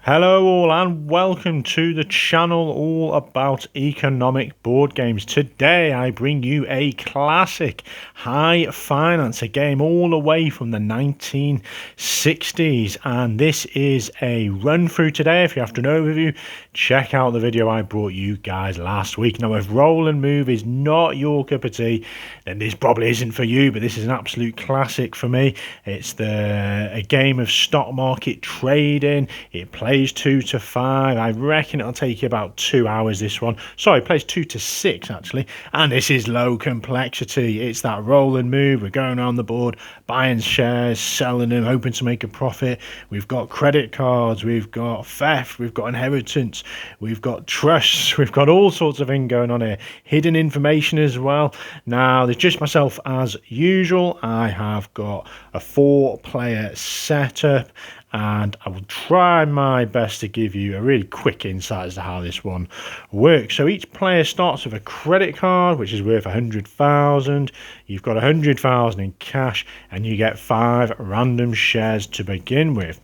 Hello all and welcome to the channel all about economic board games. Today I bring you a classic High Finance, a game all the way from the 1960s, and this is a run through today. If you're after an overview, check out the video I brought you guys last week. Now if Roll and Move is not your cup of tea, then this probably isn't for you, but this is an absolute classic for me. It's a game of stock market trading. It plays 2 to 5. I reckon it'll take you about 2 hours, this one. Sorry, it plays 2 to 6 actually. And this is low complexity. It's that roll and move. We're going around the board, buying shares, selling them, hoping to make a profit. We've got credit cards, we've got theft, we've got inheritance, we've got trusts, we've got all sorts of things going on here. Hidden information as well. Now, there's just myself as usual. I have got a 4-player setup, and I will try my best to give you a really quick insight as to how this one works. So each player starts with a credit card, which is worth 100,000. You've got 100,000 in cash, and you get 5 random shares to begin with.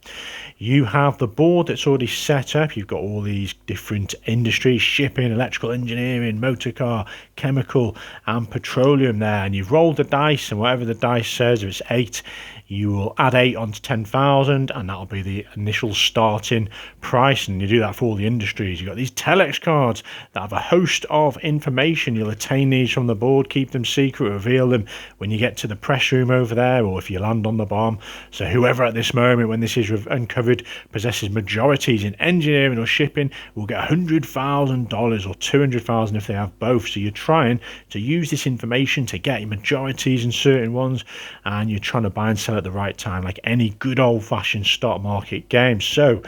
You have the board that's already set up. You've got all these different industries: shipping, electrical engineering, motor car, chemical, and petroleum there. And you've rolled the dice, and whatever the dice says, if it's 8, you will add 8 onto 10,000, and that'll be the initial starting price. And you do that for all the industries. You've got these telex cards that have a host of information. You'll attain these from the board, keep them secret, reveal them when you get to the press room over there, or if you land on the bomb. So whoever at this moment, when this is uncovered, possesses majorities in engineering or shipping will get $100,000 or 200,000 if they have both. So you're trying to use this information to get your majorities in certain ones, and you're trying to buy and sell at the right time, like any good old-fashioned stock market game. So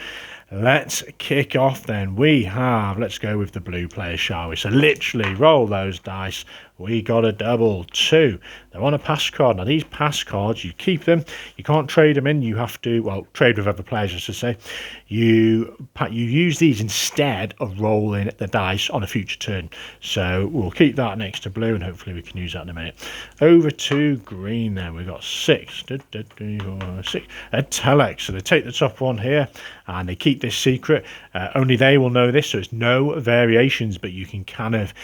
let's kick off then. Let's go with the blue player, shall we? So literally roll those dice. We got a double 2. They're on a pass card. Now these pass cards, you keep them. You can't trade them in. You have to, well, trade with other players, I should say. You use these instead of rolling the dice on a future turn. So we'll keep that next to blue, and hopefully we can use that in a minute. Over to green then. We've got 6. 6. A telex. So they take the top one here, and they keep this secret. Only they will know this, so it's no variations, but you can kind of,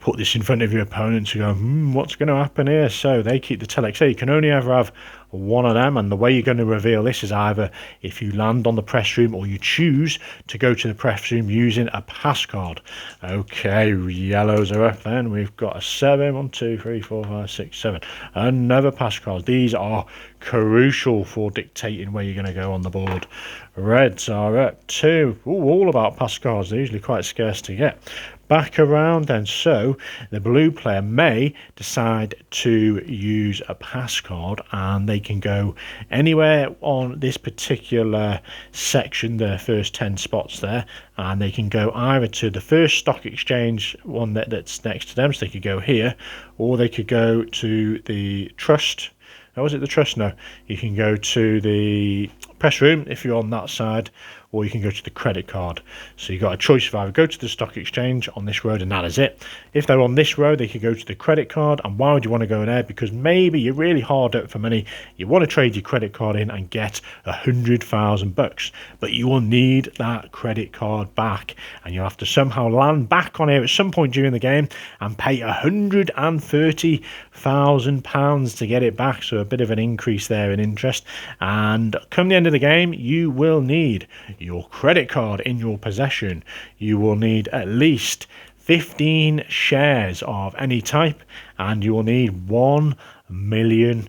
put this in front of your opponent to go, what's going to happen here? So they keep the telex. So you can only ever have one of them, and the way you're going to reveal this is either if you land on the press room, or you choose to go to the press room using a pass card. Okay, yellows are up then. We've got a 7. 1, 2, 3, 4, 5, 6, 7. Another pass card. These are crucial for dictating where you're going to go on the board. Reds are up 2. Ooh, all about pass cards. They're usually quite scarce to get. Back around then, so the blue player may decide to use a pass card, and they can go anywhere on this particular section, the first 10 spots there, and they can go either to the first stock exchange one that's next to them, so they could go here, or they could go to the trust. Oh, was it the trust? No, you can go to the press room if you're on that side, or you can go to the credit card. So you've got a choice of either go to the stock exchange on this road, and that is it. If they're on this road, they could go to the credit card. And why would you want to go there? Because maybe you're really hard up for money. You want to trade your credit card in and get $100,000, but you will need that credit card back, and you'll have to somehow land back on here at some point during the game and pay £130,000 to get it back. So a bit of an increase there in interest. And come the end of the game, you will need your credit card in your possession. You will need at least 15 shares of any type, and you will need £1 million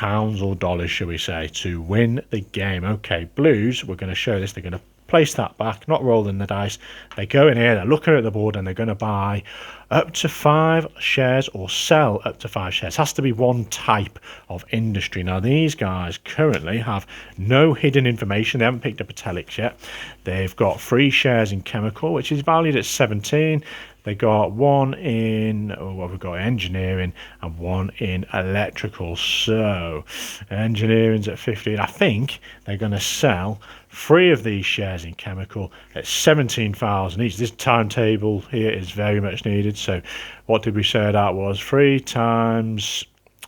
or dollars, shall we say, to win the game. Okay, blues, we're going to show this. They're going to place that back, not rolling the dice. They go in here, they're looking at the board, and they're going to buy up to 5 shares or sell up to 5 shares. It has to be one type of industry. Now these guys currently have no hidden information. They haven't picked up a telex yet. They've got 3 shares in chemical, which is valued at 17. They got 1 in, what we've got, engineering, and 1 in electrical. So engineering's at 15. I think they're going to sell 3 of these shares in chemical at 17,000 each. This timetable here is very much needed. So what did we say that was? 3 times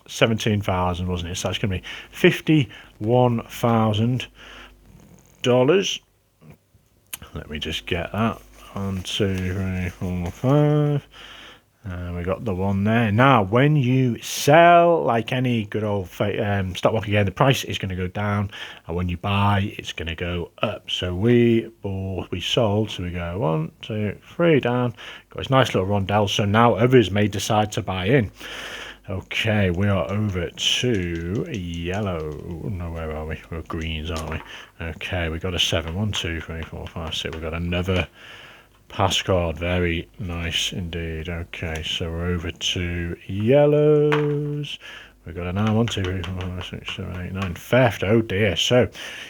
17,000, wasn't it? So it's going to be $51,000. Let me just get that. 1, 2, 3, 4, 5. We got the one there. Now, when you sell, like any good old stock market game, the price is going to go down, and when you buy, it's going to go up. So we sold, so we go 1, 2, 3 down. Got this nice little rondelle. So now others may decide to buy in. Okay, we are over to yellow. No, where are we? We're greens, aren't we? Okay, we got a 7. 1, 2, 3, 4, 5, 6. We got another pass card. Very nice indeed. Okay, so we're over to yellows. We've got a 9. 1, 2, 3, 4, 5, 6, 7, 8, 9. Theft. Oh dear. So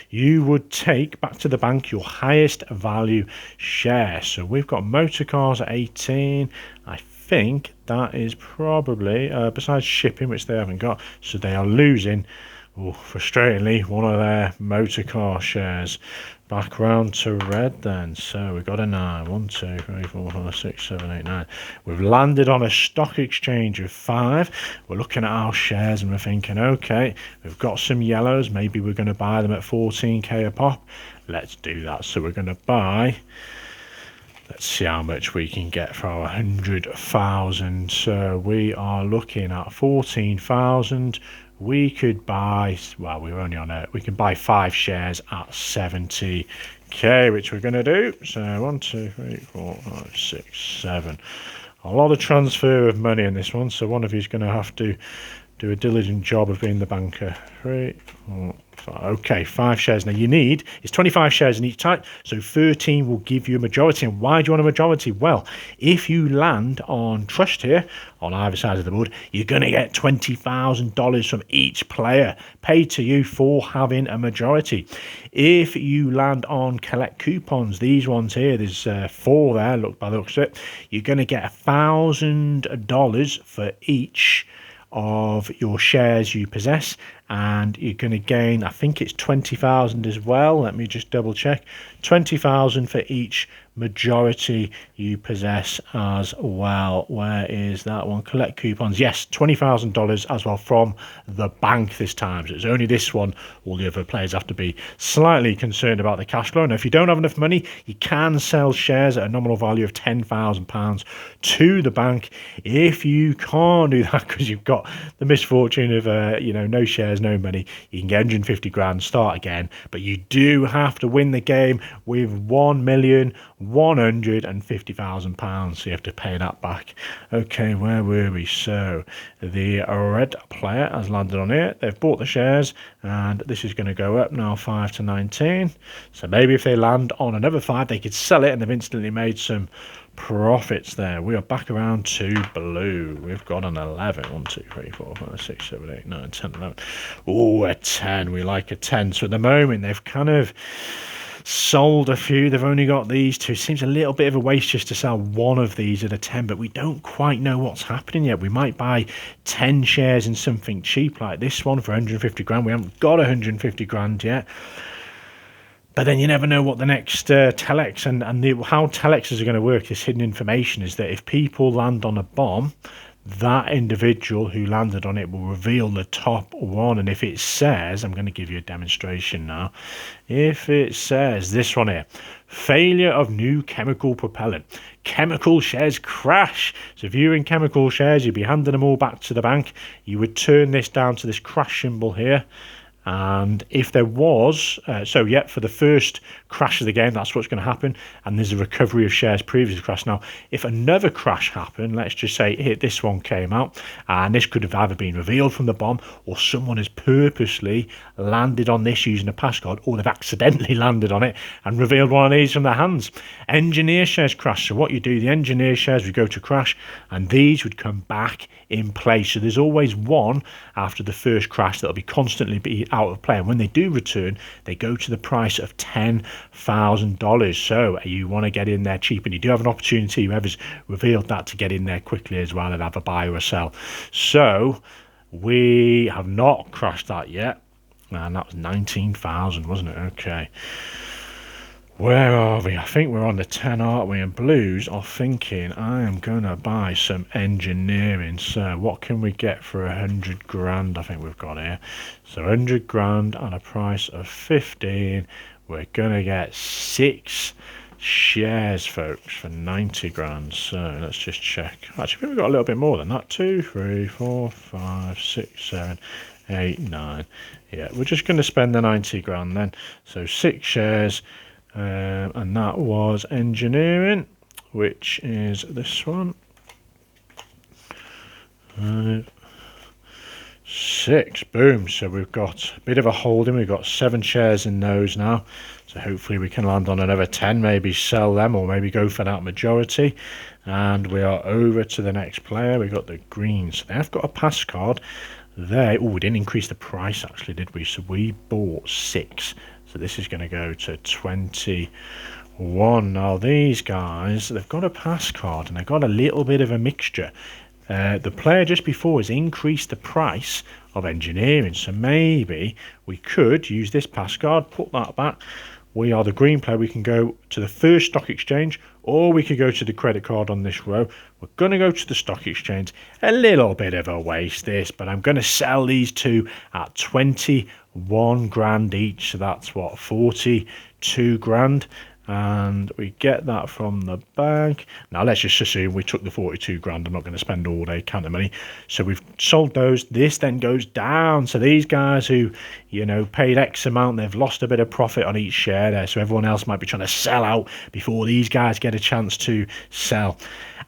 you would take back to the bank your highest value share. So we've got motor cars at 18. I think that is probably besides shipping, which they haven't got. So they are losing, frustratingly, one of their motor car shares. Back round to red then. So we've got a 9. 1, 2, 3, 4, 5, 6, 7, 8, 9. We've landed on a stock exchange of 5. We're looking at our shares and we're thinking, okay, we've got some yellows. Maybe we're going to buy them at 14k a pop. Let's do that. So we're going to buy. Let's see how much we can get for our 100,000. So we are looking at 14,000. We could buy, well, we're only on it. We can buy 5 shares at 70k, which we're going to do. So 1, 2, 3, 4, 5, 6, 7. A lot of transfer of money in this one. So one of you is going to have to do a diligent job of being the banker. 3, 4, 5. Okay, 5 shares. Now you need is 25 shares in each type, so 13 will give you a majority. And why do you want a majority? Well, if you land on trust here on either side of the board, you're going to get $20,000 from each player paid to you for having a majority. If you land on collect coupons, these ones here, there's 4 there. Look, by the looks of it, you're going to get $1,000 for each of your shares you possess, and you're going to gain, I think it's 20,000 as well. Let me just double check. 20,000 for each majority you possess as well. Where is that one? Collect coupons. Yes, $20,000 as well from the bank this time. So it's only this one. All the other players have to be slightly concerned about the cash flow. And if you don't have enough money, you can sell shares at a nominal value of £10,000 to the bank. If you can't do that because you've got the misfortune of no shares, no money, you can get 150 grand, start again, but you do have to win the game with £1,150,000, so you have to pay that back. Okay, where were we? So the red player has landed on here. They've bought the shares, and this is going to go up now, 5 to 19. So maybe if they land on another 5, they could sell it, and they've instantly made some profits there. We are back around to blue. We've got an 11. 1, 2, 3, 4, 5, 6, 7, 8, 9, 10, 11. Oh, a 10. We like a 10. So at the moment, they've kind of sold a few. They've only got these 2. It seems a little bit of a waste just to sell one of these at a 10, but we don't quite know what's happening yet. We might buy 10 shares in something cheap like this one for 150 grand. We haven't got 150 grand yet. But then you never know what the next telex and how telexes are going to work. This hidden information is that if people land on a bomb, that individual who landed on it will reveal the top one. And if it says, I'm going to give you a demonstration now. If it says this one here, failure of new chemical propellant, chemical shares crash. So if you're in chemical shares, you'd be handing them all back to the bank. You would turn this down to this crash symbol here. And if there was, for the first crash of the game, that's what's going to happen. And there's a recovery of shares previously crashed. Now, if another crash happened, let's just say this one came out, and this could have either been revealed from the bomb, or someone has purposely landed on this using a passcode, or they've accidentally landed on it and revealed one of these from their hands. Engineer shares crash. So what you do, the engineer shares would go to crash, and these would come back in place. So there's always one after the first crash that'll be constantly be out of play, and when they do return, they go to the price of $10,000. So you want to get in there cheap, and you do have an opportunity, whoever's revealed that, to get in there quickly as well and have a buy or a sell. So we have not crashed that yet, and that was 19,000, wasn't it? Okay, where are we? I think we're on the 10, aren't we? And blues are thinking, I am going to buy some engineering. So what can we get for 100 grand? I think we've got here. So 100 grand at a price of 15. We're going to get 6 shares, folks, for 90 grand. So let's just check. Actually, I think we've got a little bit more than that. 2, 3, 4, 5, 6, 7, 8, 9. Yeah, we're just going to spend the 90 grand then. So 6 shares, and that was engineering, which is this one. 6, boom. So we've got a bit of a holding. We've got 7 shares in those now, so hopefully we can land on another 10, maybe sell them, or maybe go for that majority. And we are over to the next player. We've got the greens. They have got a pass card. We didn't increase the price actually, did we? So we bought 6, so this is going to go to 21. Now these guys, they've got a pass card and they've got a little bit of a mixture. The player just before has increased the price of engineering, so maybe we could use this pass card, put that back. We are the green player. We can go to the first stock exchange, or we could go to the credit card on this row. We're going to go to the stock exchange. A little bit of a waste this, but I'm going to sell these two at 21 grand each. So that's what, 42 grand. And we get that from the bank. Now let's just assume we took the 42 grand. I'm not going to spend all day counting money. So we've sold those. This then goes down. So these guys who, paid X amount, they've lost a bit of profit on each share there. So everyone else might be trying to sell out before these guys get a chance to sell.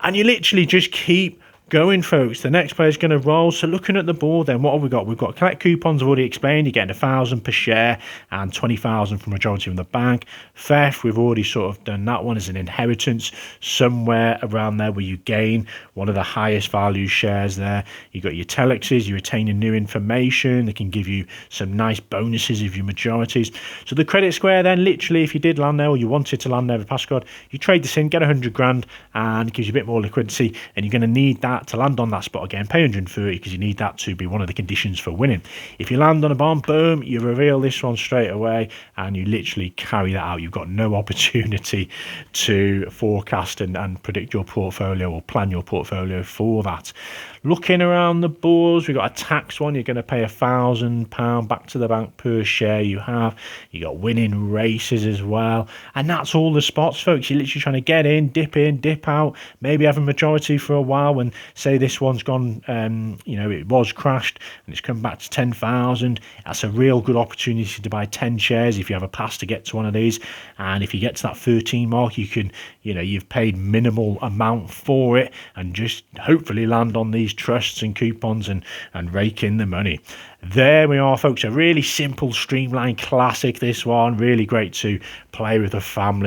And you literally just keep going, folks. The next player is going to roll. So looking at the board then, what have we got? We've got collect coupons. I've already explained. You're getting 1,000 per share and 20,000 from majority from the bank. Theft, we've already sort of done that one as an inheritance, somewhere around there where you gain one of the highest value shares there. You've got your telexes, you're retaining new information. They can give you some nice bonuses if your majorities. So the credit square then, literally, if you did land there or you wanted to land there with a pass card, you trade this in, get 100 grand, and it gives you a bit more liquidity, and you're going to need that to land on that spot again. Pay 130 because you need that to be one of the conditions for winning. If you land on a bomb, boom, you reveal this one straight away and you literally carry that out. You've got no opportunity to forecast and predict your portfolio or plan your portfolio for that. Looking around the boards, we've got a tax one. You're going to pay £1,000 back to the bank per share you have. You got winning races as well, and that's all the spots, folks. You're literally trying to get in, dip out, maybe have a majority for a while. When say this one's gone, it was crashed and it's come back to 10,000. That's a real good opportunity to buy 10 shares if you have a pass to get to one of these. And if you get to that 13 mark, you can, you've paid minimal amount for it and just hopefully land on these trusts and coupons and rake in the money. There we are, folks. A really simple, streamlined classic, this one. Really great to play with the family.